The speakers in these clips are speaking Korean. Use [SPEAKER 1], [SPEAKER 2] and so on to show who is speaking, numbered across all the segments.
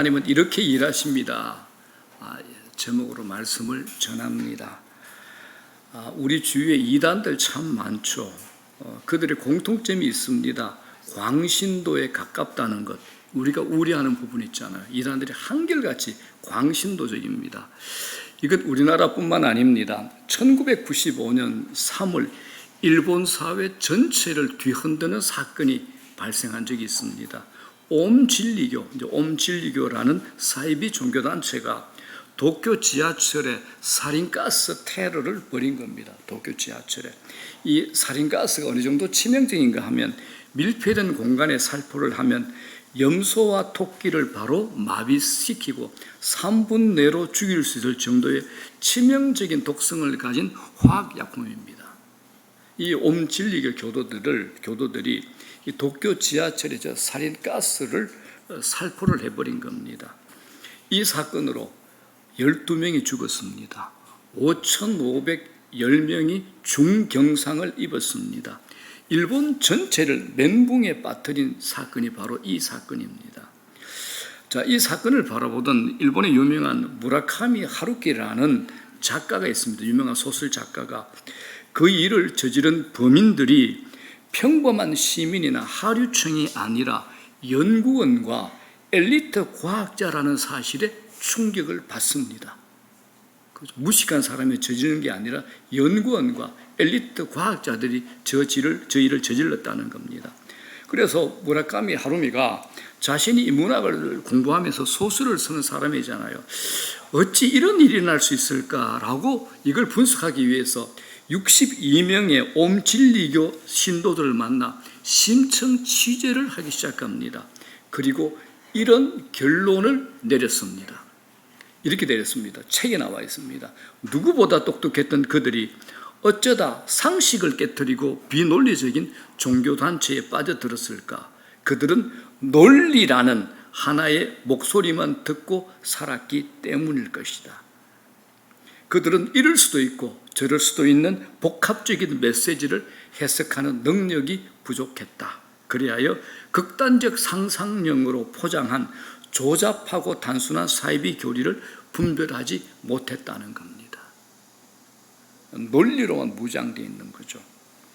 [SPEAKER 1] 하나님은 이렇게 일하십니다. 제목으로 말씀을 전합니다. 우리 주위에 이단들 참 많죠. 그들의 공통점이 있습니다. 광신도에 가깝다는 것. 우리가 우려하는 부분 있잖아요. 이단들이 한결같이 광신도적입니다. 이건 우리나라뿐만 아닙니다. 1995년 3월 일본 사회 전체를 뒤흔드는 사건이 발생한 적이 있습니다. 옴진리교라는 사이비 종교단체가 도쿄 지하철에 살인가스 테러를 벌인 겁니다. 도쿄 지하철에. 이 살인가스가 어느 정도 치명적인가 하면 밀폐된 공간에 살포를 하면 염소와 토끼를 바로 마비시키고 3분 내로 죽일 수 있을 정도의 치명적인 독성을 가진 화학약품입니다. 이 옴진리교 교도들이 이 도쿄 지하철에 살인가스를 살포를 해버린 겁니다. 이 사건으로 12명이 죽었습니다. 5,510명이 중경상을 입었습니다. 일본 전체를 멘붕에 빠뜨린 사건이 바로 이 사건입니다. 이 사건을 바라보던 일본의 유명한 무라카미 하루키라는 작가가 있습니다. 유명한 소설 작가가 그 일을 저지른 범인들이 평범한 시민이나 하류층이 아니라 연구원과 엘리트 과학자라는 사실에 충격을 받습니다. 무식한 사람이 저지르는 게 아니라 연구원과 엘리트 과학자들이 저 일을 저질렀다는 겁니다. 그래서 무라카미 하루미가 자신이 이 문학을 공부하면서 소설을 쓰는 사람이잖아요. 어찌 이런 일이 날 수 있을까라고 이걸 분석하기 위해서 62명의 옴진리교 신도들을 만나 심층 취재를 하기 시작합니다. 그리고 이런 결론을 내렸습니다. 이렇게 내렸습니다. 책에 나와 있습니다. 누구보다 똑똑했던 그들이 어쩌다 상식을 깨트리고 비논리적인 종교단체에 빠져들었을까? 그들은 논리라는 하나의 목소리만 듣고 살았기 때문일 것이다. 그들은 이럴 수도 있고 저럴 수도 있는 복합적인 메시지를 해석하는 능력이 부족했다. 그리하여 극단적 상상력으로 포장한 조잡하고 단순한 사이비 교리를 분별하지 못했다는 겁니다. 논리로만 무장되어 있는 거죠.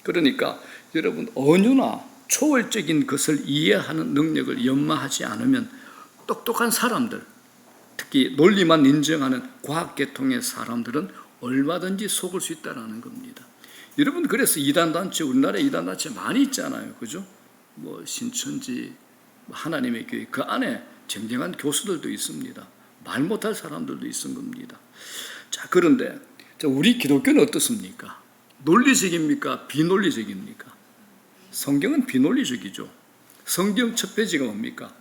[SPEAKER 1] 그러니까 여러분, 언유나 초월적인 것을 이해하는 능력을 연마하지 않으면 똑똑한 사람들, 특히 논리만 인정하는 과학계통의 사람들은 얼마든지 속을 수 있다는 겁니다. 여러분, 그래서 이단단체, 우리나라에 이단단체 많이 있잖아요. 그죠? 신천지, 하나님의 교회, 그 안에 쟁쟁한 교수들도 있습니다. 말 못할 사람들도 있은 겁니다. 그런데 우리 기독교는 어떻습니까? 논리적입니까? 비논리적입니까? 성경은 비논리적이죠. 성경 첫 페이지가 뭡니까?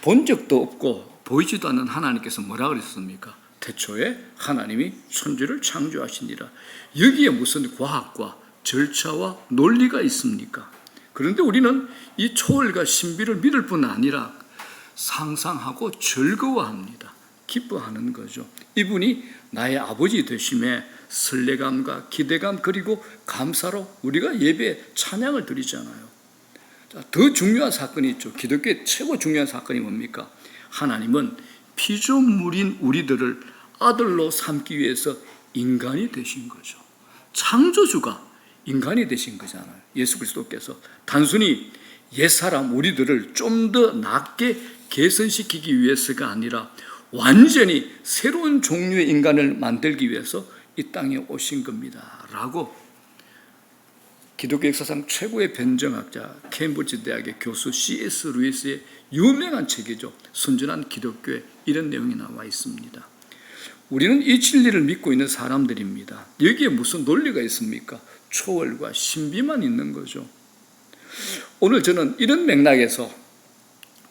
[SPEAKER 1] 본 적도 없고 보이지도 않는 하나님께서 뭐라 그랬습니까? 태초에 하나님이 천지를 창조하시니라. 여기에 무슨 과학과 절차와 논리가 있습니까? 그런데 우리는 이 초월과 신비를 믿을 뿐 아니라 상상하고 즐거워합니다. 기뻐하는 거죠. 이분이 나의 아버지 되심에 설레감과 기대감 그리고 감사로 우리가 예배에 찬양을 드리잖아요. 더 중요한 사건이 있죠. 기독교의 최고 중요한 사건이 뭡니까? 하나님은 피조물인 우리들을 아들로 삼기 위해서 인간이 되신 거죠. 창조주가 인간이 되신 거잖아요. 예수 그리스도께서 단순히 옛사람 우리들을 좀 더 낫게 개선시키기 위해서가 아니라 완전히 새로운 종류의 인간을 만들기 위해서 이 땅에 오신 겁니다. 라고 기독교 역사상 최고의 변정학자 케임브리지 대학의 교수 C.S. 루이스의 유명한 책이죠. 순전한 기독교에 이런 내용이 나와 있습니다. 우리는 이 진리를 믿고 있는 사람들입니다. 여기에 무슨 논리가 있습니까? 초월과 신비만 있는 거죠. 오늘 저는 이런 맥락에서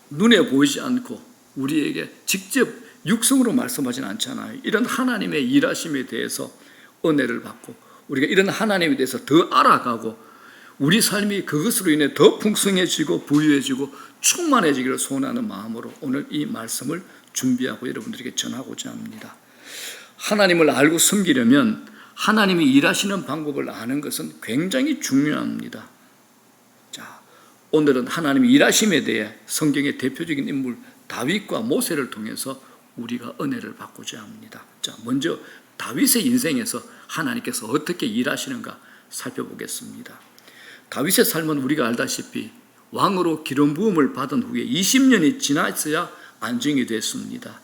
[SPEAKER 1] 눈에 보이지 않고 우리에게 직접 육성으로 말씀하지는 않잖아요. 이런 하나님의 일하심에 대해서 은혜를 받고 우리가 이런 하나님에 대해서 더 알아가고 우리 삶이 그것으로 인해 더 풍성해지고 부유해지고 충만해지기를 소원하는 마음으로 오늘 이 말씀을 준비하고 여러분들에게 전하고자 합니다. 하나님을 알고 섬기려면 하나님이 일하시는 방법을 아는 것은 굉장히 중요합니다. 오늘은 하나님의 일하심에 대해 성경의 대표적인 인물 다윗과 모세를 통해서 우리가 은혜를 받고자 합니다. 자, 먼저 다윗의 인생에서 하나님께서 어떻게 일하시는가 살펴보겠습니다. 다윗의 삶은 우리가 알다시피 왕으로 기름 부음을 받은 후에 20년이 지났어야 안정이 됐습니다.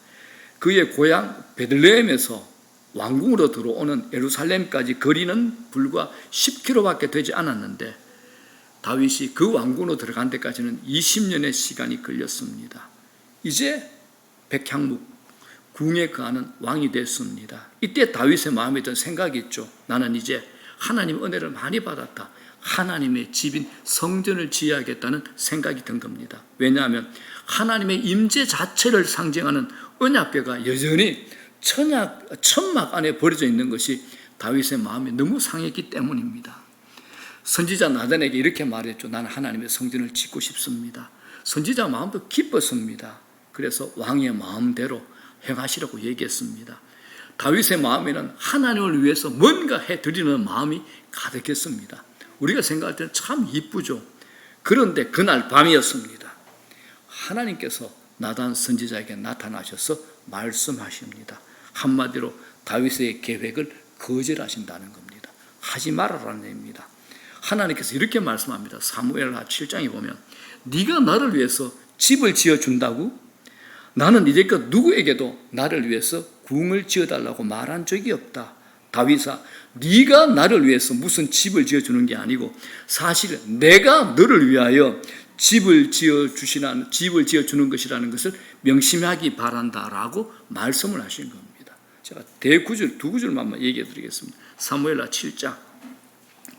[SPEAKER 1] 그의 고향 베들레헴에서 왕궁으로 들어오는 예루살렘까지 거리는 불과 10km밖에 되지 않았는데 다윗이 그 왕궁으로 들어간 데까지는 20년의 시간이 걸렸습니다. 이제 백향목 궁에 거하는 왕이 됐습니다. 이때 다윗의 마음에 든 생각이 있죠. 나는 이제 하나님 은혜를 많이 받았다. 하나님의 집인 성전을 지어야겠다는 생각이 든 겁니다. 왜냐하면 하나님의 임재 자체를 상징하는 언약궤가 여전히 천막 안에 버려져 있는 것이 다윗의 마음에 너무 상했기 때문입니다. 선지자 나단에게 이렇게 말했죠. 나는 하나님의 성전을 짓고 싶습니다. 선지자 마음도 기뻤습니다. 그래서 왕의 마음대로 행하시라고 얘기했습니다. 다윗의 마음에는 하나님을 위해서 뭔가 해드리는 마음이 가득했습니다. 우리가 생각할 때는 참 이쁘죠. 그런데 그날 밤이었습니다. 하나님께서 나단 선지자에게 나타나셔서 말씀하십니다. 한마디로 다윗의 계획을 거절하신다는 겁니다. 하지 말아라는 얘기입니다. 하나님께서 이렇게 말씀합니다. 사무엘하 7장에 보면 네가 나를 위해서 집을 지어준다고? 나는 이제껏 누구에게도 나를 위해서 궁을 지어달라고 말한 적이 없다. 다윗아, 네가 나를 위해서 무슨 집을 지어주는 게 아니고 사실 내가 너를 위하여 집을 지어주는 것이라는 것을 명심하기 바란다라고 말씀을 하신 겁니다. 제가 두 구절만 얘기해 드리겠습니다. 사무엘하 7장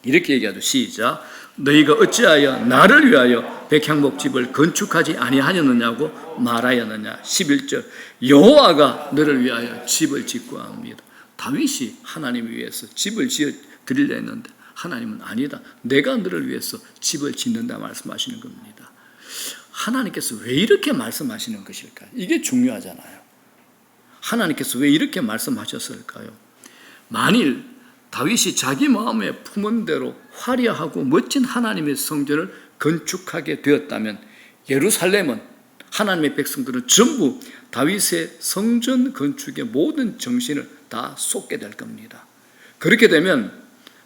[SPEAKER 1] 이렇게 얘기하죠. 시작. 너희가 어찌하여 나를 위하여 백향목 집을 건축하지 아니하였느냐고 말하였느냐. 11절 여호와가 너를 위하여 집을 짓고 합니다. 다윗이 하나님을 위해서 집을 지어 드리려 했는데 하나님은 아니다. 내가 너를 위해서 집을 짓는다 말씀하시는 겁니다. 하나님께서 왜 이렇게 말씀하시는 것일까요? 이게 중요하잖아요. 하나님께서 왜 이렇게 말씀하셨을까요? 만일 다윗이 자기 마음에 품은 대로 화려하고 멋진 하나님의 성전을 건축하게 되었다면 예루살렘은 하나님의 백성들은 전부 다윗의 성전 건축의 모든 정신을 다 쏟게 될 겁니다. 그렇게 되면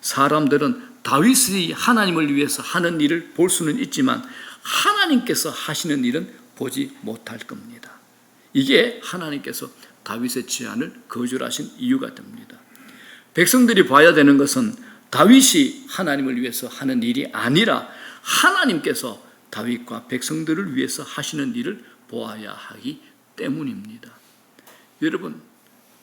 [SPEAKER 1] 사람들은 다윗이 하나님을 위해서 하는 일을 볼 수는 있지만 하나님께서 하시는 일은 보지 못할 겁니다. 이게 하나님께서 다윗의 제안을 거절하신 이유가 됩니다. 백성들이 봐야 되는 것은 다윗이 하나님을 위해서 하는 일이 아니라 하나님께서 다윗과 백성들을 위해서 하시는 일을 보아야 하기 때문입니다. 여러분,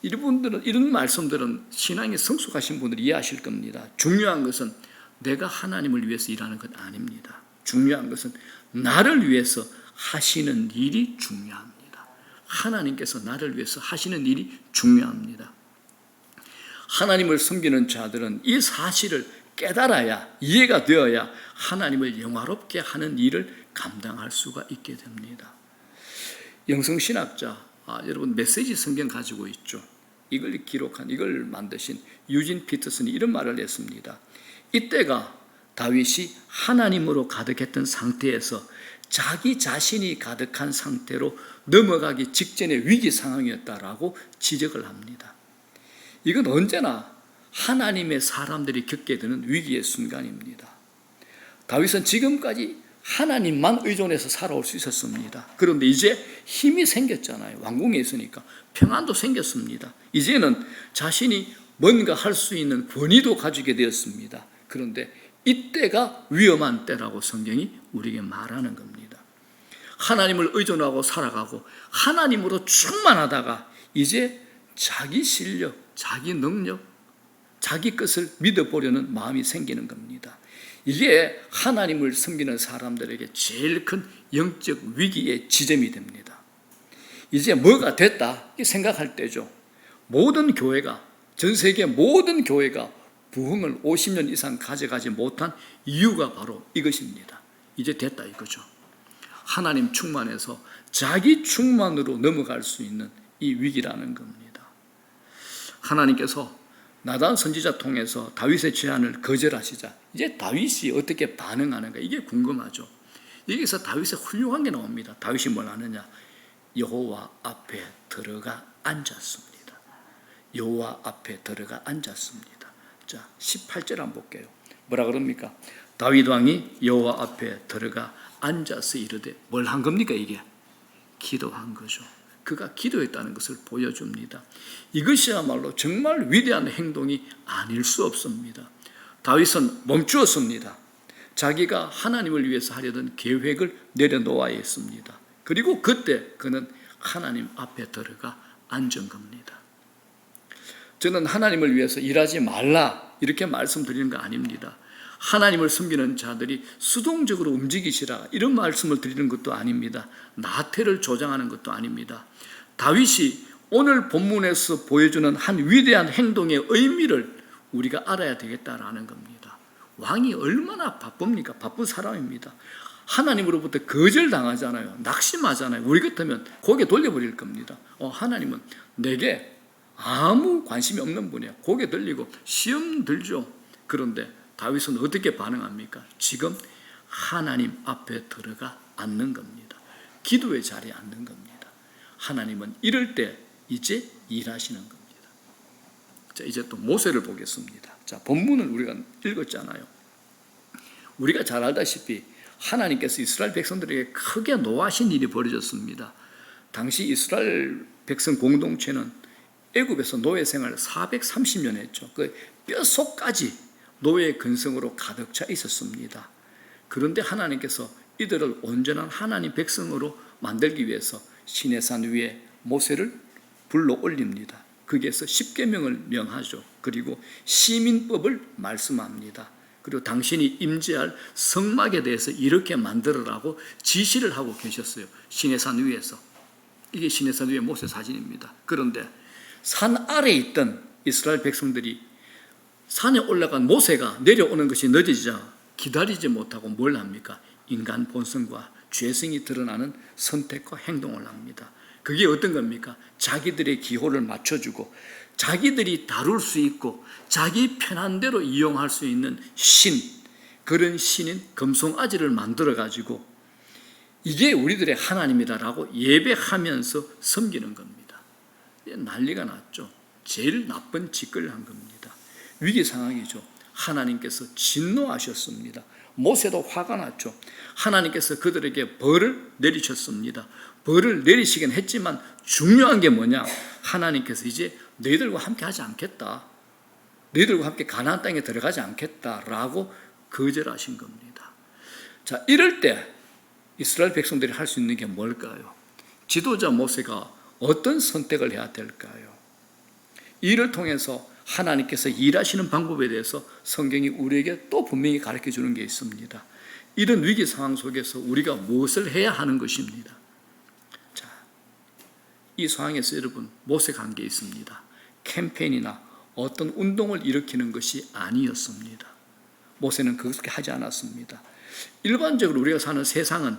[SPEAKER 1] 이런 말씀들은 신앙이 성숙하신 분들이 이해하실 겁니다. 중요한 것은 내가 하나님을 위해서 일하는 것 아닙니다. 중요한 것은 나를 위해서 하시는 일이 중요합니다. 하나님께서 나를 위해서 하시는 일이 중요합니다. 하나님을 섬기는 자들은 이 사실을 깨달아야, 이해가 되어야 하나님을 영화롭게 하는 일을 감당할 수가 있게 됩니다. 영성신학자, 여러분 메시지 성경 가지고 있죠. 이걸 만드신 유진 피터슨이 이런 말을 했습니다. 이때가 다윗이 하나님으로 가득했던 상태에서 자기 자신이 가득한 상태로 넘어가기 직전의 위기 상황이었다라고 지적을 합니다. 이건 언제나 하나님의 사람들이 겪게 되는 위기의 순간입니다. 다윗은 지금까지 하나님만 의존해서 살아올 수 있었습니다. 그런데 이제 힘이 생겼잖아요. 왕궁에 있으니까 평안도 생겼습니다. 이제는 자신이 뭔가 할 수 있는 권위도 가지게 되었습니다. 그런데 이때가 위험한 때라고 성경이 우리에게 말하는 겁니다. 하나님을 의존하고 살아가고 하나님으로 충만하다가 이제 자기 실력, 자기 능력, 자기 것을 믿어보려는 마음이 생기는 겁니다. 이게 하나님을 섬기는 사람들에게 제일 큰 영적 위기의 지점이 됩니다. 이제 뭐가 됐다 생각할 때죠. 모든 교회가, 전 세계 모든 교회가 부흥을 50년 이상 가져가지 못한 이유가 바로 이것입니다. 이제 됐다 이거죠. 하나님 충만해서 자기 충만으로 넘어갈 수 있는 이 위기라는 겁니다. 하나님께서 나단 선지자 통해서 다윗의 제안을 거절하시자 이제 다윗이 어떻게 반응하는가 이게 궁금하죠. 여기서 다윗의 훌륭한 게 나옵니다. 다윗이 뭘 하느냐. 여호와 앞에 들어가 앉았습니다. 여호와 앞에 들어가 앉았습니다. 자, 18절 한번 볼게요. 뭐라 그럽니까? 다윗 왕이 여호와 앞에 들어가 앉아서 이르되, 뭘 한 겁니까? 이게 기도한 거죠. 그가 기도했다는 것을 보여줍니다. 이것이야말로 정말 위대한 행동이 아닐 수 없습니다. 다윗은 멈추었습니다. 자기가 하나님을 위해서 하려던 계획을 내려놓아야 했습니다. 그리고 그때 그는 하나님 앞에 들어가 앉은 겁니다. 저는 하나님을 위해서 일하지 말라 이렇게 말씀드리는 거 아닙니다. 하나님을 섬기는 자들이 수동적으로 움직이시라 이런 말씀을 드리는 것도 아닙니다. 나태를 조장하는 것도 아닙니다. 다윗이 오늘 본문에서 보여주는 한 위대한 행동의 의미를 우리가 알아야 되겠다라는 겁니다. 왕이 얼마나 바쁩니까? 바쁜 사람입니다. 하나님으로부터 거절당하잖아요. 낙심하잖아요. 우리 같으면 고개 돌려버릴 겁니다. 하나님은 내게 아무 관심이 없는 분이야. 고개 들리고 시험 들죠. 그런데 다윗은 어떻게 반응합니까? 지금 하나님 앞에 들어가 앉는 겁니다. 기도의 자리에 앉는 겁니다. 하나님은 이럴 때 이제 일하시는 겁니다. 자, 이제 또 모세를 보겠습니다. 자, 본문을 우리가 읽었잖아요. 우리가 잘 알다시피 하나님께서 이스라엘 백성들에게 크게 노하신 일이 벌어졌습니다. 당시 이스라엘 백성 공동체는 애굽에서 노예 생활을 430년 했죠. 그 뼛속까지 노예의 근성으로 가득 차 있었습니다. 그런데 하나님께서 이들을 온전한 하나님 백성으로 만들기 위해서 시내산 위에 모세를 불러 올립니다. 거기에서 십계명을 명하죠. 그리고 시민법을 말씀합니다. 그리고 당신이 임재할 성막에 대해서 이렇게 만들어라고 지시를 하고 계셨어요. 시내산 위에서. 이게 시내산 위의 모세 사진입니다. 그런데 산 아래에 있던 이스라엘 백성들이 산에 올라간 모세가 내려오는 것이 늦어지자 기다리지 못하고 뭘 합니까? 인간 본성과 죄성이 드러나는 선택과 행동을 합니다. 그게 어떤 겁니까? 자기들의 기호를 맞춰주고 자기들이 다룰 수 있고 자기 편한 대로 이용할 수 있는 신, 그런 신인 금송아지를 만들어가지고 이게 우리들의 하나님이다라고 예배하면서 섬기는 겁니다. 난리가 났죠. 제일 나쁜 짓을 한 겁니다. 위기 상황이죠. 하나님께서 진노하셨습니다. 모세도 화가 났죠. 하나님께서 그들에게 벌을 내리셨습니다. 벌을 내리시긴 했지만 중요한 게 뭐냐? 하나님께서 이제 너희들과 함께 하지 않겠다. 너희들과 함께 가나안 땅에 들어가지 않겠다라고 거절하신 겁니다. 자, 이럴 때 이스라엘 백성들이 할 수 있는 게 뭘까요? 지도자 모세가 어떤 선택을 해야 될까요? 이를 통해서 하나님께서 일하시는 방법에 대해서 성경이 우리에게 또 분명히 가르쳐 주는 게 있습니다. 이런 위기 상황 속에서 우리가 무엇을 해야 하는 것입니다. 자, 이 상황에서 여러분 모세가 한 게 있습니다. 캠페인이나 어떤 운동을 일으키는 것이 아니었습니다. 모세는 그렇게 하지 않았습니다. 일반적으로 우리가 사는 세상은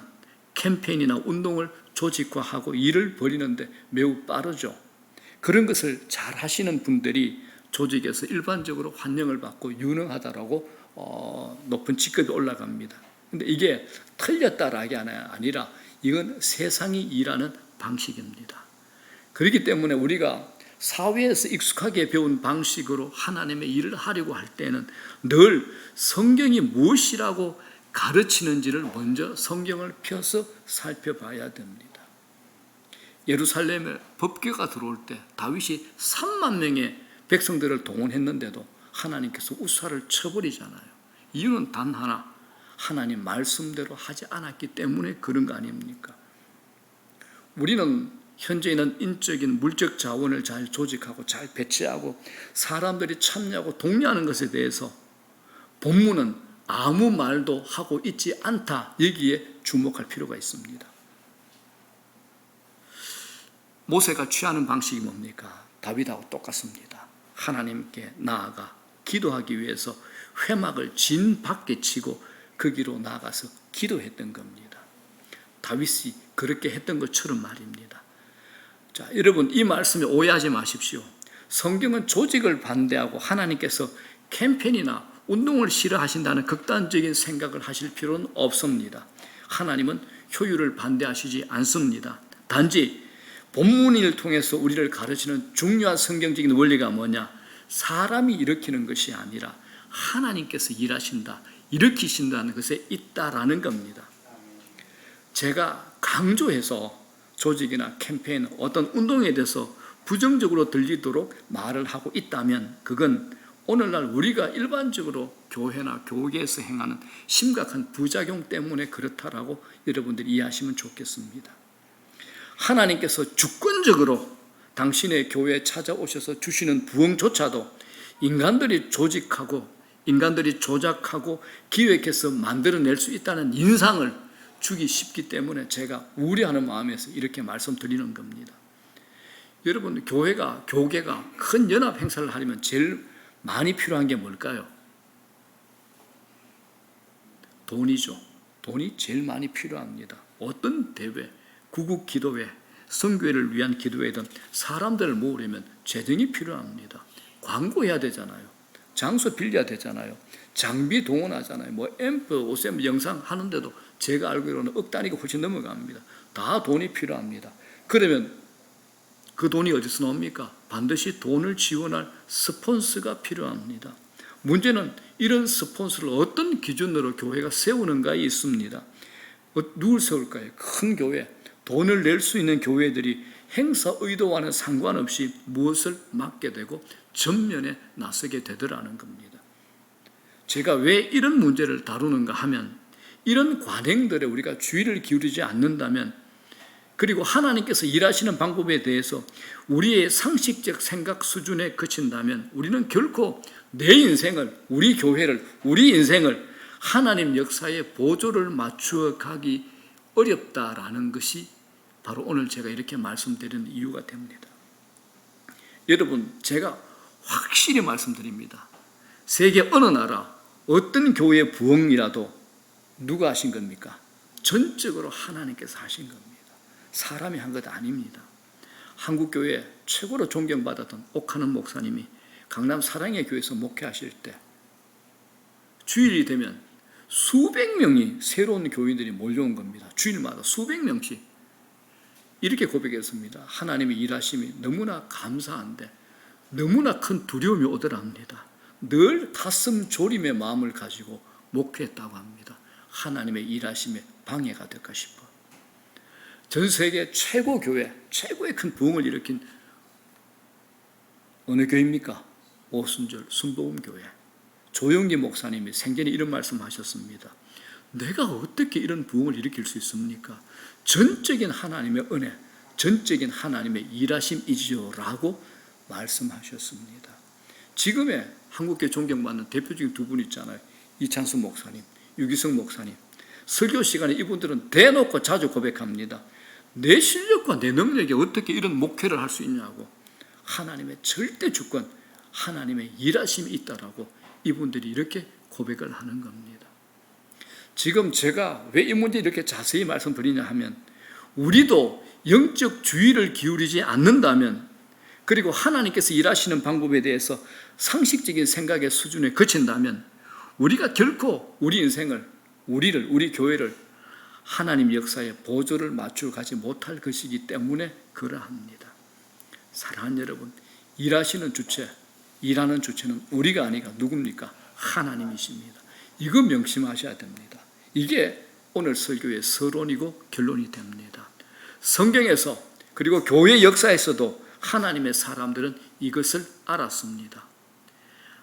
[SPEAKER 1] 캠페인이나 운동을 조직화하고 일을 벌이는데 매우 빠르죠. 그런 것을 잘 하시는 분들이 조직에서 일반적으로 환영을 받고 유능하다라고 높은 직급이 올라갑니다. 근데 이게 틀렸다라는 게 아니라 이건 세상이 일하는 방식입니다. 그렇기 때문에 우리가 사회에서 익숙하게 배운 방식으로 하나님의 일을 하려고 할 때는 늘 성경이 무엇이라고 가르치는지를 먼저 성경을 펴서 살펴봐야 됩니다. 예루살렘에 법궤가 들어올 때 다윗이 3만 명의 백성들을 동원했는데도 하나님께서 우사를 쳐버리잖아요. 이유는 단 하나, 하나님 말씀대로 하지 않았기 때문에 그런 거 아닙니까? 우리는 현재 있는 인적인 물적 자원을 잘 조직하고 잘 배치하고 사람들이 참여하고 독려하는 것에 대해서 본문은 아무 말도 하고 있지 않다. 여기에 주목할 필요가 있습니다. 모세가 취하는 방식이 뭡니까? 다윗하고 똑같습니다. 하나님께 나아가 기도하기 위해서 회막을 진 밖에 치고 거기로 나가서 기도했던 겁니다. 다윗이 그렇게 했던 것처럼 말입니다. 자, 여러분 이 말씀에 오해하지 마십시오. 성경은 조직을 반대하고 하나님께서 캠페인이나 운동을 싫어하신다는 극단적인 생각을 하실 필요는 없습니다. 하나님은 효율을 반대하시지 않습니다. 단지 본문을 통해서 우리를 가르치는 중요한 성경적인 원리가 뭐냐? 사람이 일으키는 것이 아니라 하나님께서 일하신다, 일으키신다는 것에 있다라는 겁니다. 제가 강조해서 조직이나 캠페인, 어떤 운동에 대해서 부정적으로 들리도록 말을 하고 있다면 그건 오늘날 우리가 일반적으로 교회나 교계에서 행하는 심각한 부작용 때문에 그렇다라고 여러분들이 이해하시면 좋겠습니다. 하나님께서 주권적으로 당신의 교회에 찾아오셔서 주시는 부흥조차도 인간들이 조직하고 인간들이 조작하고 기획해서 만들어낼 수 있다는 인상을 주기 쉽기 때문에 제가 우려하는 마음에서 이렇게 말씀드리는 겁니다. 여러분, 교계가 큰 연합 행사를 하려면 제일 많이 필요한 게 뭘까요? 돈이죠. 돈이 제일 많이 필요합니다. 어떤 대회, 구국 기도회, 선교회를 위한 기도회든 사람들을 모으려면 재정이 필요합니다. 광고해야 되잖아요. 장소 빌려야 되잖아요. 장비 동원하잖아요. 앰프, 오셈 영상 하는데도 제가 알기로는 억 단위가 훨씬 넘어갑니다. 다 돈이 필요합니다. 그러면 그 돈이 어디서 나옵니까? 반드시 돈을 지원할 스폰서가 필요합니다. 문제는 이런 스폰서를 어떤 기준으로 교회가 세우는가에 있습니다. 누굴 세울까요? 큰 교회, 돈을 낼 수 있는 교회들이 행사 의도와는 상관없이 무엇을 맡게 되고 전면에 나서게 되더라는 겁니다. 제가 왜 이런 문제를 다루는가 하면 이런 관행들에 우리가 주의를 기울이지 않는다면, 그리고 하나님께서 일하시는 방법에 대해서 우리의 상식적 생각 수준에 그친다면 우리는 결코 내 인생을, 우리 교회를, 우리 인생을 하나님 역사의 보조를 맞추어 가기 어렵다라는 것이 바로 오늘 제가 이렇게 말씀드리는 이유가 됩니다. 여러분, 제가 확실히 말씀드립니다. 세계 어느 나라, 어떤 교회의 부흥이라도 누가 하신 겁니까? 전적으로 하나님께서 하신 겁니다. 사람이 한 것 아닙니다. 한국교회 최고로 존경받았던 옥하는 목사님이 강남 사랑의 교회에서 목회하실 때 주일이 되면 수백 명이 새로운 교인들이 몰려온 겁니다. 주일마다 수백 명씩. 이렇게 고백했습니다. 하나님의 일하심이 너무나 감사한데 너무나 큰 두려움이 오더랍니다. 늘 가슴 졸임의 마음을 가지고 목회했다고 합니다. 하나님의 일하심에 방해가 될까 싶어. 전 세계 최고 교회, 최고의 큰 부흥을 일으킨 어느 교회입니까? 오순절 순복음교회. 조영기 목사님이 생전에 이런 말씀하셨습니다. 내가 어떻게 이런 부흥을 일으킬 수 있습니까? 전적인 하나님의 은혜, 전적인 하나님의 일하심이지요 라고 말씀하셨습니다. 지금의 한국교회 존경받는 대표적인 두 분 있잖아요. 이찬수 목사님, 유기성 목사님. 설교 시간에 이분들은 대놓고 자주 고백합니다. 내 실력과 내 능력에 어떻게 이런 목회를 할 수 있냐고. 하나님의 절대 주권, 하나님의 일하심이 있다라고 이분들이 이렇게 고백을 하는 겁니다. 지금 제가 왜 이 문제 이렇게 자세히 말씀드리냐 하면 우리도 영적 주의를 기울이지 않는다면, 그리고 하나님께서 일하시는 방법에 대해서 상식적인 생각의 수준에 그친다면 우리가 결코 우리 인생을, 우리 교회를 하나님 역사에 보조를 맞추어 가지 못할 것이기 때문에 그러합니다. 사랑하는 여러분, 일하시는 주체, 일하는 주체는 우리가 아니라 누굽니까? 하나님이십니다. 이거 명심하셔야 됩니다. 이게 오늘 설교의 서론이고 결론이 됩니다. 성경에서 그리고 교회 역사에서도 하나님의 사람들은 이것을 알았습니다.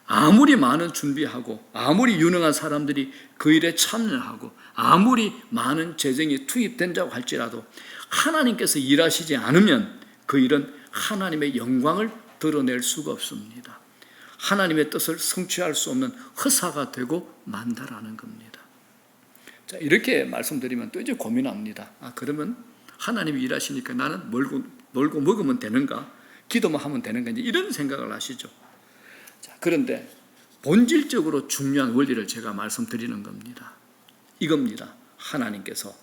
[SPEAKER 1] 아무리 많은 준비하고 아무리 유능한 사람들이 그 일에 참여하고 아무리 많은 재정이 투입된다고 할지라도 하나님께서 일하시지 않으면 그 일은 하나님의 영광을 드러낼 수가 없습니다. 하나님의 뜻을 성취할 수 없는 허사가 되고 만다라는 겁니다. 자, 이렇게 말씀드리면 또 이제 고민합니다. 그러면 하나님이 일하시니까 나는 놀고 먹으면 되는가? 기도만 하면 되는가? 이제 이런 생각을 하시죠. 자, 그런데 본질적으로 중요한 원리를 제가 말씀드리는 겁니다. 이겁니다. 하나님께서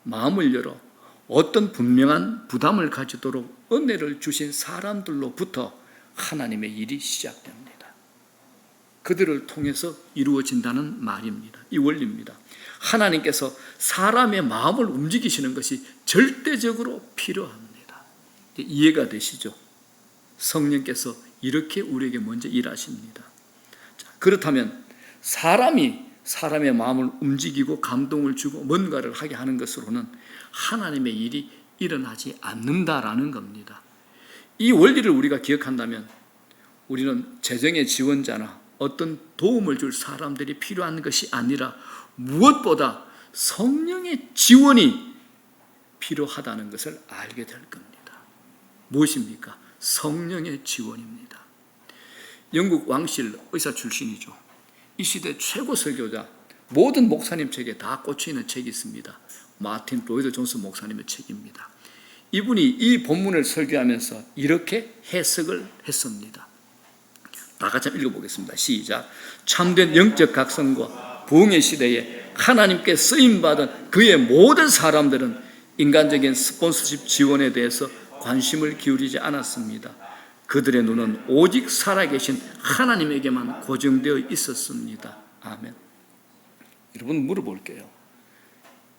[SPEAKER 1] 마음을 열어 어떤 분명한 부담을 가지도록 은혜를 주신 사람들로부터 하나님의 일이 시작됩니다. 그들을 통해서 이루어진다는 말입니다. 이 원리입니다. 하나님께서 사람의 마음을 움직이시는 것이 절대적으로 필요합니다. 이해가 되시죠? 성령께서 이렇게 우리에게 먼저 일하십니다. 자, 그렇다면 사람의 마음을 움직이고 감동을 주고 뭔가를 하게 하는 것으로는 하나님의 일이 일어나지 않는다라는 겁니다. 이 원리를 우리가 기억한다면 우리는 재정의 지원자나 어떤 도움을 줄 사람들이 필요한 것이 아니라 무엇보다 성령의 지원이 필요하다는 것을 알게 될 겁니다. 무엇입니까? 성령의 지원입니다. 영국 왕실 의사 출신이죠. 이 시대 최고 설교자, 모든 목사님 책에 다 꽂혀있는 책이 있습니다. 마틴 로이드 존스 목사님의 책입니다. 이분이 이 본문을 설교하면서 이렇게 해석을 했습니다. 다 같이 읽어보겠습니다. 시작. 참된 영적 각성과 부흥의 시대에 하나님께 쓰임받은 그의 모든 사람들은 인간적인 스폰서십 지원에 대해서 관심을 기울이지 않았습니다. 그들의 눈은 오직 살아계신 하나님에게만 고정되어 있었습니다. 아멘. 여러분 물어볼게요.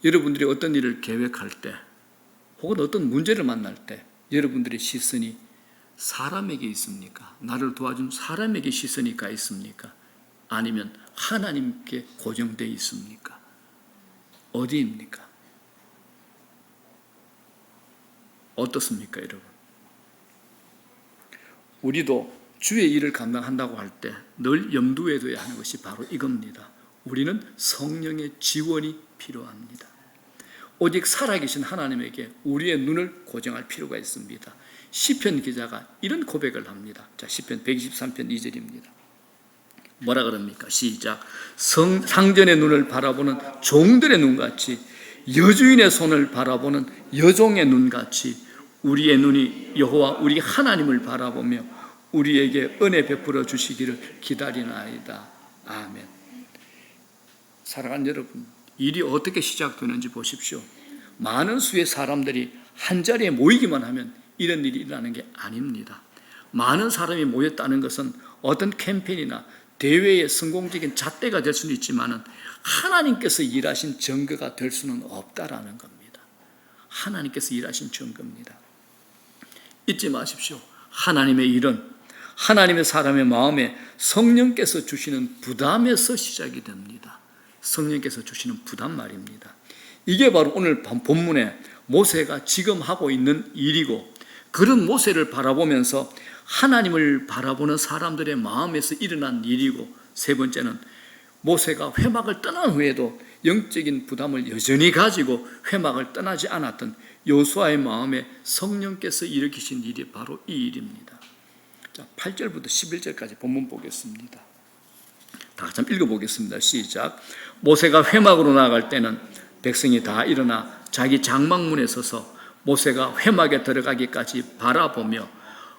[SPEAKER 1] 여러분들이 어떤 일을 계획할 때 혹은 어떤 문제를 만날 때 여러분들의 시선이 사람에게 있습니까? 나를 도와준 사람에게 시선이 가 있습니까? 아니면 하나님께 고정되어 있습니까? 어디입니까? 어떻습니까, 여러분? 우리도 주의 일을 감당한다고 할 때 늘 염두에 둬야 하는 것이 바로 이겁니다. 우리는 성령의 지원이 필요합니다. 오직 살아계신 하나님에게 우리의 눈을 고정할 필요가 있습니다. 시편 기자가 이런 고백을 합니다. 자, 시편 123편 2절입니다. 뭐라 그럽니까? 시작. 상전의 눈을 바라보는 종들의 눈같이 여주인의 손을 바라보는 여종의 눈같이 우리의 눈이 여호와 우리 하나님을 바라보며 우리에게 은혜 베풀어 주시기를 기다리나이다. 아멘. 사랑하는 여러분, 일이 어떻게 시작되는지 보십시오. 많은 수의 사람들이 한자리에 모이기만 하면 이런 일이 일어나는 게 아닙니다. 많은 사람이 모였다는 것은 어떤 캠페인이나 대회의 성공적인 잣대가 될 수는 있지만 하나님께서 일하신 증거가 될 수는 없다라는 겁니다. 하나님께서 일하신 증거입니다. 잊지 마십시오. 하나님의 일은 하나님의 사람의 마음에 성령께서 주시는 부담에서 시작이 됩니다. 성령께서 주시는 부담 말입니다. 이게 바로 오늘 본문에 모세가 지금 하고 있는 일이고, 그런 모세를 바라보면서 하나님을 바라보는 사람들의 마음에서 일어난 일이고, 세 번째는 모세가 회막을 떠난 후에도 영적인 부담을 여전히 가지고 회막을 떠나지 않았던 여호수아의 마음에 성령께서 일으키신 일이 바로 이 일입니다. 자, 8절부터 11절까지 본문 보겠습니다. 다 같이 읽어보겠습니다. 시작. 모세가 회막으로 나아갈 때는 백성이 다 일어나 자기 장막문에 서서 모세가 회막에 들어가기까지 바라보며,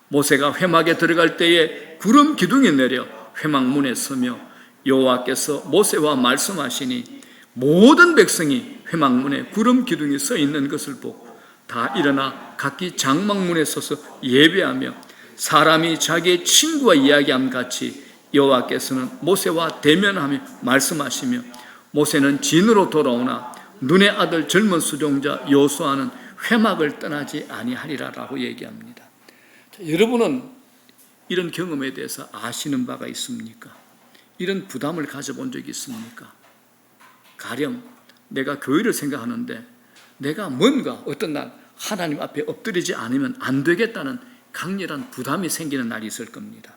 [SPEAKER 1] 모세가 회막에 들어갈 때에 구름 기둥이 내려 회막문에 서며 여호와께서 모세와 말씀하시니 모든 백성이 회막문에 구름 기둥이 서 있는 것을 보고 다 일어나 각기 장막문에 서서 예배하며 사람이 자기의 친구와 이야기함 같이 여호와께서는 모세와 대면하며 말씀하시며 모세는 진으로 돌아오나 눈의 아들 젊은 수종자 여호수아는 회막을 떠나지 아니하리라라고 얘기합니다. 자, 여러분은 이런 경험에 대해서 아시는 바가 있습니까? 이런 부담을 가져본 적이 있습니까? 가령 내가 교회를 생각하는데 내가 뭔가 어떤 날 하나님 앞에 엎드리지 않으면 안 되겠다는 강렬한 부담이 생기는 날이 있을 겁니다.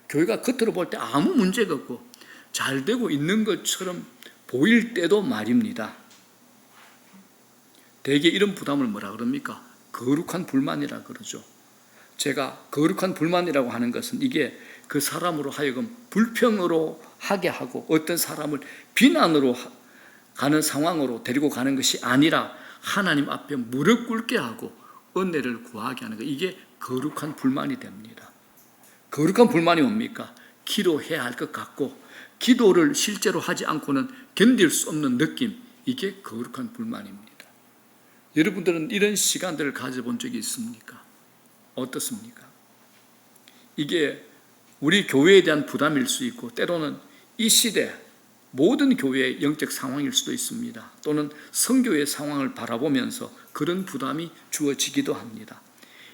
[SPEAKER 1] 교회가 겉으로 볼 때 아무 문제가 없고 잘 되고 있는 것처럼 보일 때도 말입니다. 대개 이런 부담을 뭐라 그럽니까? 거룩한 불만이라 그러죠. 제가 거룩한 불만이라고 하는 것은 이게 그 사람으로 하여금 불평으로 하게 하고 어떤 사람을 비난으로 가는 상황으로 데리고 가는 것이 아니라 하나님 앞에 무릎 꿇게 하고 은혜를 구하게 하는 것, 이게 거룩한 불만이 됩니다. 거룩한 불만이 뭡니까? 기도해야 할 것 같고 기도를 실제로 하지 않고는 견딜 수 없는 느낌, 이게 거룩한 불만입니다. 여러분들은 이런 시간들을 가져본 적이 있습니까? 어떻습니까? 이게 우리 교회에 대한 부담일 수 있고 때로는 이 시대 모든 교회의 영적 상황일 수도 있습니다. 또는 선교의 상황을 바라보면서 그런 부담이 주어지기도 합니다.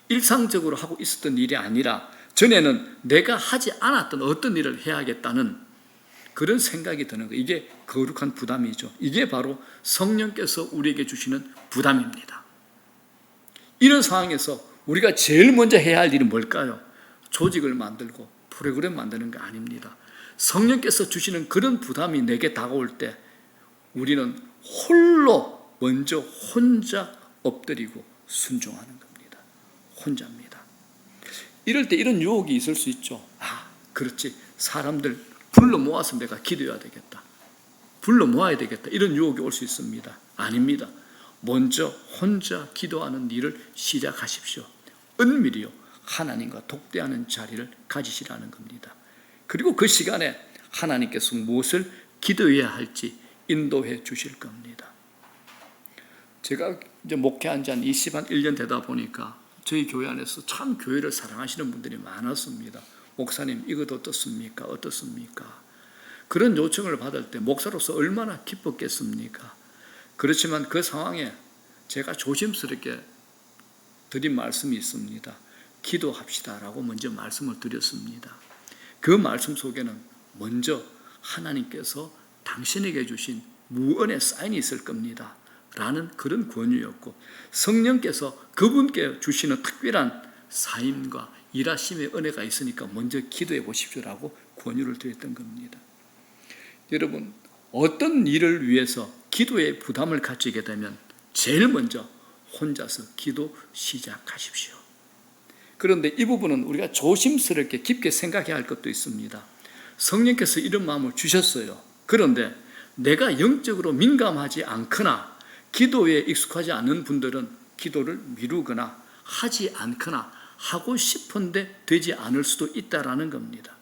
[SPEAKER 1] 일상적으로 하고 있었던 일이 아니라 전에는 내가 하지 않았던 어떤 일을 해야겠다는 그런 생각이 드는 거예요. 이게 거룩한 부담이죠. 이게 바로 성령께서 우리에게 주시는 부담입니다. 이런 상황에서 우리가 제일 먼저 해야 할 일은 뭘까요? 조직을 만들고 프로그램 만드는 게 아닙니다. 성령께서 주시는 그런 부담이 내게 다가올 때 우리는 홀로 먼저 혼자 엎드리고 순종하는 겁니다. 혼자입니다. 이럴 때 이런 유혹이 있을 수 있죠. 그렇지. 사람들 불러 모아서 내가 기도해야 되겠다. 불러 모아야 되겠다. 이런 유혹이 올 수 있습니다. 아닙니다. 먼저 혼자 기도하는 일을 시작하십시오. 은밀히요. 하나님과 독대하는 자리를 가지시라는 겁니다. 그리고 그 시간에 하나님께서 무엇을 기도해야 할지 인도해 주실 겁니다. 제가 이제 목회한 지 한 21년 되다 보니까 저희 교회 안에서 참 교회를 사랑하시는 분들이 많았습니다. 목사님 이것 어떻습니까? 어떻습니까? 그런 요청을 받을 때 목사로서 얼마나 기뻤겠습니까? 그렇지만 그 상황에 제가 조심스럽게 드린 말씀이 있습니다. 기도합시다라고 먼저 말씀을 드렸습니다. 그 말씀 속에는 먼저 하나님께서 당신에게 주신 무언의 사인이 있을 겁니다. 라는 그런 권유였고 성령께서 그분께 주시는 특별한 사임과 일하심의 은혜가 있으니까 먼저 기도해 보십시오라고 권유를 드렸던 겁니다. 여러분 어떤 일을 위해서 기도의 부담을 가지게 되면 제일 먼저 혼자서 기도 시작하십시오. 그런데 이 부분은 우리가 조심스럽게 깊게 생각해야 할 것도 있습니다. 성령께서 이런 마음을 주셨어요. 그런데 내가 영적으로 민감하지 않거나 기도에 익숙하지 않은 분들은 기도를 미루거나 하지 않거나 하고 싶은데 되지 않을 수도 있다라는 겁니다.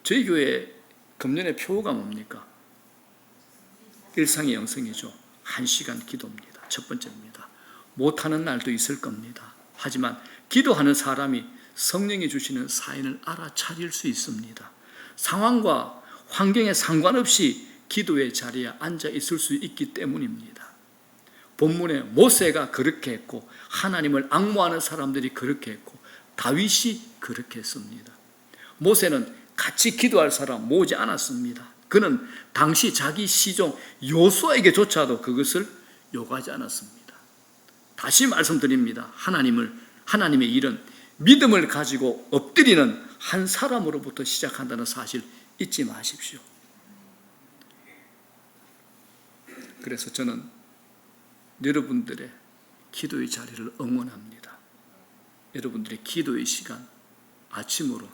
[SPEAKER 1] 저희 교회 금년의 표가 뭡니까? 일상의 영성이죠. 1시간 기도입니다. 첫 번째입니다. 못하는 날도 있을 겁니다. 하지만 기도하는 사람이 성령이 주시는 사인을 알아차릴 수 있습니다. 상황과 환경에 상관없이 기도의 자리에 앉아 있을 수 있기 때문입니다. 본문에 모세가 그렇게 했고 하나님을 앙모하는 사람들이 그렇게 했고 다윗이 그렇게 했습니다. 모세는 같이 기도할 사람 모으지 않았습니다. 그는 당시 자기 시종 요수아에게조차도 그것을 요구하지 않았습니다. 다시 말씀드립니다. 하나님의 일은 믿음을 가지고 엎드리는 한 사람으로부터 시작한다는 사실 잊지 마십시오. 그래서 저는 여러분들의 기도의 자리를 응원합니다. 여러분들의 기도의 시간, 아침으로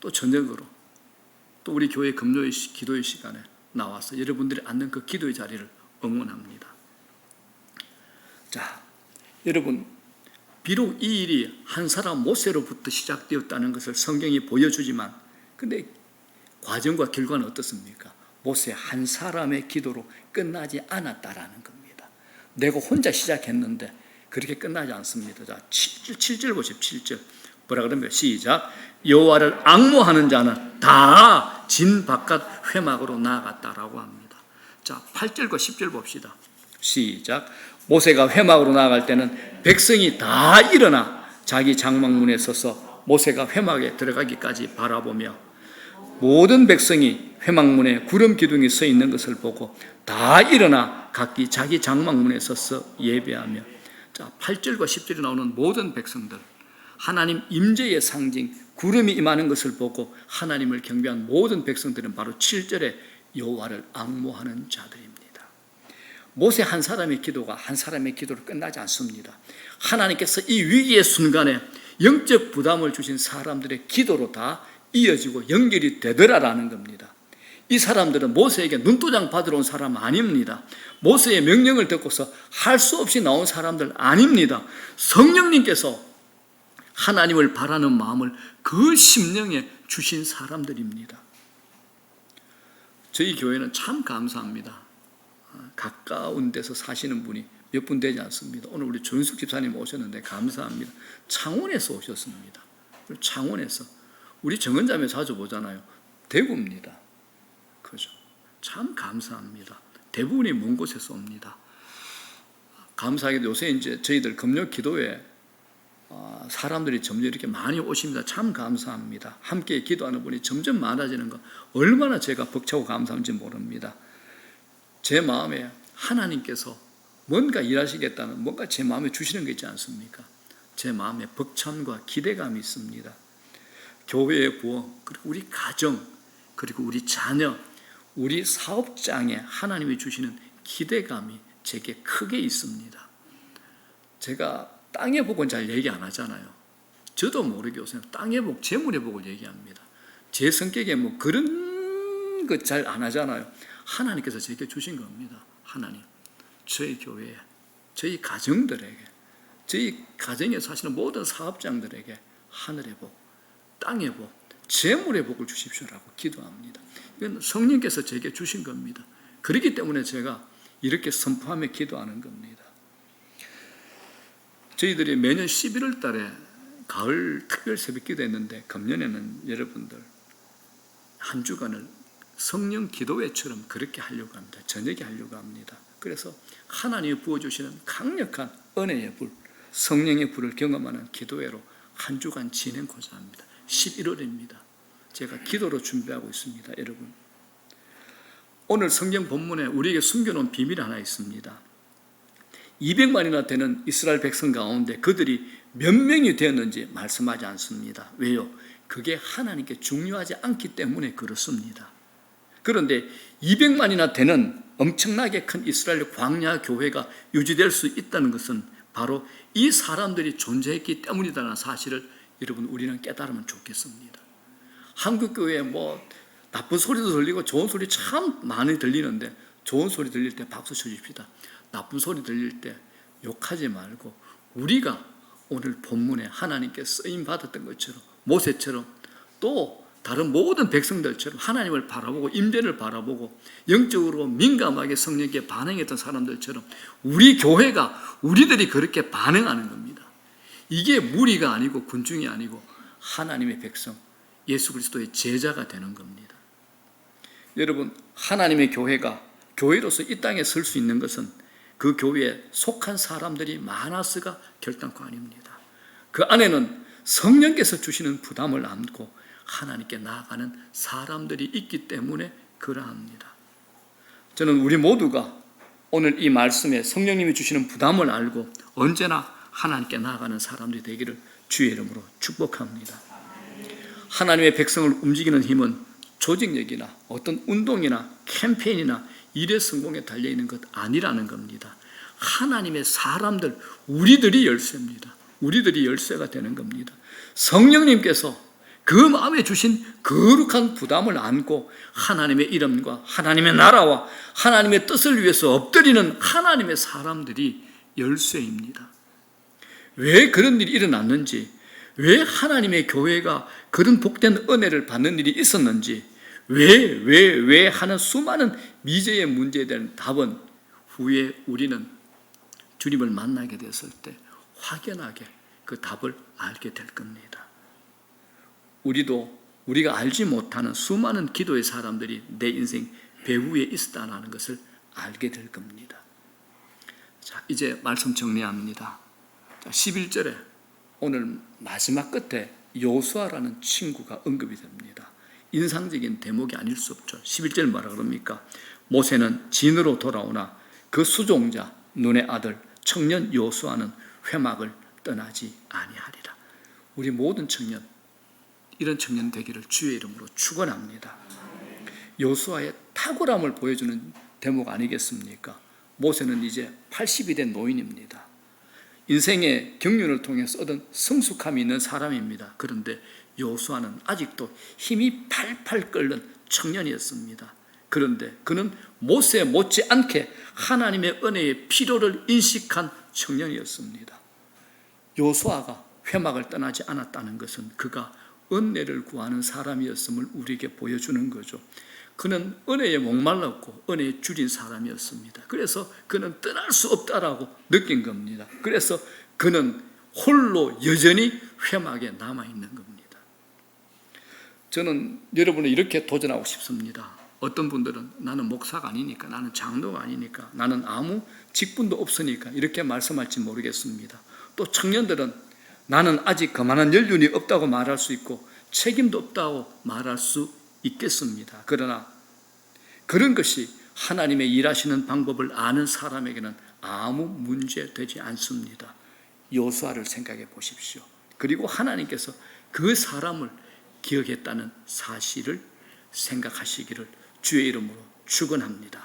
[SPEAKER 1] 또 저녁으로 또 우리 교회 금요일 기도의 시간에 나와서 여러분들이 앉는 그 기도의 자리를 응원합니다. 자, 여러분 비록 이 일이 한 사람 모세로부터 시작되었다는 것을 성경이 보여주지만 근데 과정과 결과는 어떻습니까? 모세 한 사람의 기도로 끝나지 않았다라는 겁니다. 내가 혼자 시작했는데 그렇게 끝나지 않습니다. 자, 7절 보십시오. 7절. 뭐라 그러면 시작. 여호와를 앙모하는 자는 다 진 바깥 회막으로 나아갔다라고 합니다. 자, 8절과 10절 봅시다. 시작. 모세가 회막으로 나아갈 때는 백성이 다 일어나 자기 장막문에 서서 모세가 회막에 들어가기까지 바라보며 모든 백성이 회막문에 구름 기둥이 서 있는 것을 보고 다 일어나 각기 자기 장막문에 서서 예배하며. 자, 8절과 10절에 나오는 모든 백성들, 하나님 임재의 상징 구름이 임하는 것을 보고 하나님을 경배한 모든 백성들은 바로 7절에 여호와를 앙모하는 자들입니다. 모세 한 사람의 기도가 한 사람의 기도로 끝나지 않습니다. 하나님께서 이 위기의 순간에 영적 부담을 주신 사람들의 기도로 다 이어지고 연결이 되더라라는 겁니다. 이 사람들은 모세에게 눈도장 받으러 온 사람 아닙니다. 모세의 명령을 듣고서 할 수 없이 나온 사람들 아닙니다. 성령님께서 하나님을 바라는 마음을 그 심령에 주신 사람들입니다. 저희 교회는 참 감사합니다. 가까운 데서 사시는 분이 몇 분 되지 않습니다. 오늘 우리 조윤숙 집사님 오셨는데 감사합니다. 창원에서 오셨습니다. 창원에서. 우리 정은자매 자주 보잖아요. 대구입니다. 그죠? 참 감사합니다. 대부분이 먼 곳에서 옵니다. 감사하게도 요새 이제 저희들 금요 기도회 사람들이 점점 이렇게 많이 오십니다. 참 감사합니다. 함께 기도하는 분이 점점 많아지는 거 얼마나 제가 벅차고 감사한지 모릅니다. 제 마음에 하나님께서 뭔가 일하시겠다는 뭔가 제 마음에 주시는 게 있지 않습니까? 제 마음에 벅찬과 기대감이 있습니다. 교회의 부흥, 그리고 우리 가정, 그리고 우리 자녀, 우리 사업장에 하나님이 주시는 기대감이 제게 크게 있습니다. 제가 땅의 복은 잘 얘기 안 하잖아요. 저도 모르게 요새 땅의 복, 재물의 복을 얘기합니다. 제 성격에 뭐 그런 것 잘 안 하잖아요. 하나님께서 제게 주신 겁니다. 하나님, 저희 교회에, 저희 가정들에게, 저희 가정에 사시는 모든 사업장들에게 하늘의 복, 땅의 복, 재물의 복을 주십시오라고 기도합니다. 이건 성령께서 제게 주신 겁니다. 그렇기 때문에 제가 이렇게 선포하며 기도하는 겁니다. 저희들이 매년 11월 달에 가을 특별 새벽 기도했는데 금년에는 여러분들 한 주간을 성령 기도회처럼 그렇게 하려고 합니다. 저녁에 하려고 합니다. 그래서 하나님이 부어주시는 강력한 은혜의 불, 성령의 불을 경험하는 기도회로 한 주간 진행고자 합니다. 11월입니다. 제가 기도로 준비하고 있습니다. 여러분, 오늘 성경 본문에 우리에게 숨겨놓은 비밀이 하나 있습니다. 200만이나 되는 이스라엘 백성 가운데 그들이 몇 명이 되었는지 말씀하지 않습니다. 왜요? 그게 하나님께 중요하지 않기 때문에 그렇습니다. 그런데 200만이나 되는 엄청나게 큰 이스라엘 광야 교회가 유지될 수 있다는 것은 바로 이 사람들이 존재했기 때문이라는 사실을 여러분 우리는 깨달으면 좋겠습니다. 한국 교회에 뭐 나쁜 소리도 들리고 좋은 소리 참 많이 들리는데 좋은 소리 들릴 때 박수 쳐줍시다. 나쁜 소리 들릴 때 욕하지 말고 우리가 오늘 본문에 하나님께 쓰임 받았던 것처럼 모세처럼 또 다른 모든 백성들처럼 하나님을 바라보고 임재를 바라보고 영적으로 민감하게 성령께 반응했던 사람들처럼 우리 교회가 우리들이 그렇게 반응하는 겁니다. 이게 무리가 아니고 군중이 아니고 하나님의 백성 예수 그리스도의 제자가 되는 겁니다. 여러분, 하나님의 교회가 교회로서 이 땅에 설 수 있는 것은 그 교회에 속한 사람들이 많아서가 결단코 아닙니다. 그 안에는 성령께서 주시는 부담을 안고 하나님께 나아가는 사람들이 있기 때문에 그러합니다. 저는 우리 모두가 오늘 이 말씀에 성령님이 주시는 부담을 알고 언제나 하나님께 나아가는 사람들이 되기를 주의 이름으로 축복합니다. 하나님의 백성을 움직이는 힘은 조직력이나 어떤 운동이나 캠페인이나 일의 성공에 달려있는 것 아니라는 겁니다. 하나님의 사람들, 우리들이 열쇠입니다. 우리들이 열쇠가 되는 겁니다. 성령님께서 그 마음에 주신 거룩한 부담을 안고 하나님의 이름과 하나님의 나라와 하나님의 뜻을 위해서 엎드리는 하나님의 사람들이 열쇠입니다. 왜 그런 일이 일어났는지, 왜 하나님의 교회가 그런 복된 은혜를 받는 일이 있었는지, 왜 하는 수많은 미제의 문제에 대한 답은 후에 우리는 주님을 만나게 됐을 때 확연하게 그 답을 알게 될 겁니다. 우리가 알지 못하는 수많은 기도의 사람들이 내 인생 배후에 있었다는 것을 알게 될 겁니다. 자, 이제 말씀 정리합니다. 자, 11절에 오늘 마지막 끝에 요수아라는 친구가 언급이 됩니다. 인상적인 대목이 아닐 수 없죠. 11절 뭐라 그럽니까? 모세는 진으로 돌아오나 그 수종자 눈의 아들 청년 요수아는 회막을 떠나지 아니하리라. 우리 모든 청년, 이런 청년 되기를 주의 이름으로 축원합니다. 요수아의 탁월함을 보여주는 대목 아니겠습니까? 모세는 이제 80이 된 노인입니다. 인생의 경륜을 통해서 얻은 성숙함이 있는 사람입니다. 그런데 요수아는 아직도 힘이 팔팔 끓는 청년이었습니다. 그런데 그는 모세 못지않게 하나님의 은혜의 필요를 인식한 청년이었습니다. 요수아가 회막을 떠나지 않았다는 것은 그가 은혜를 구하는 사람이었음을 우리에게 보여주는 거죠. 그는 은혜에 목말랐고 은혜에 줄인 사람이었습니다. 그래서 그는 떠날 수 없다라고 느낀 겁니다. 그래서 그는 홀로 여전히 회막에 남아있는 겁니다. 저는 여러분을 이렇게 도전하고 싶습니다. 어떤 분들은 나는 목사가 아니니까, 나는 장로가 아니니까, 나는 아무 직분도 없으니까 이렇게 말씀할지 모르겠습니다. 또 청년들은 나는 아직 그만한 연륜이 없다고 말할 수 있고 책임도 없다고 말할 수 있겠습니다. 그러나 그런 것이 하나님의 일하시는 방법을 아는 사람에게는 아무 문제 되지 않습니다. 요수아를 생각해 보십시오. 그리고 하나님께서 그 사람을 기억했다는 사실을 생각하시기를 주의 이름으로 축원합니다.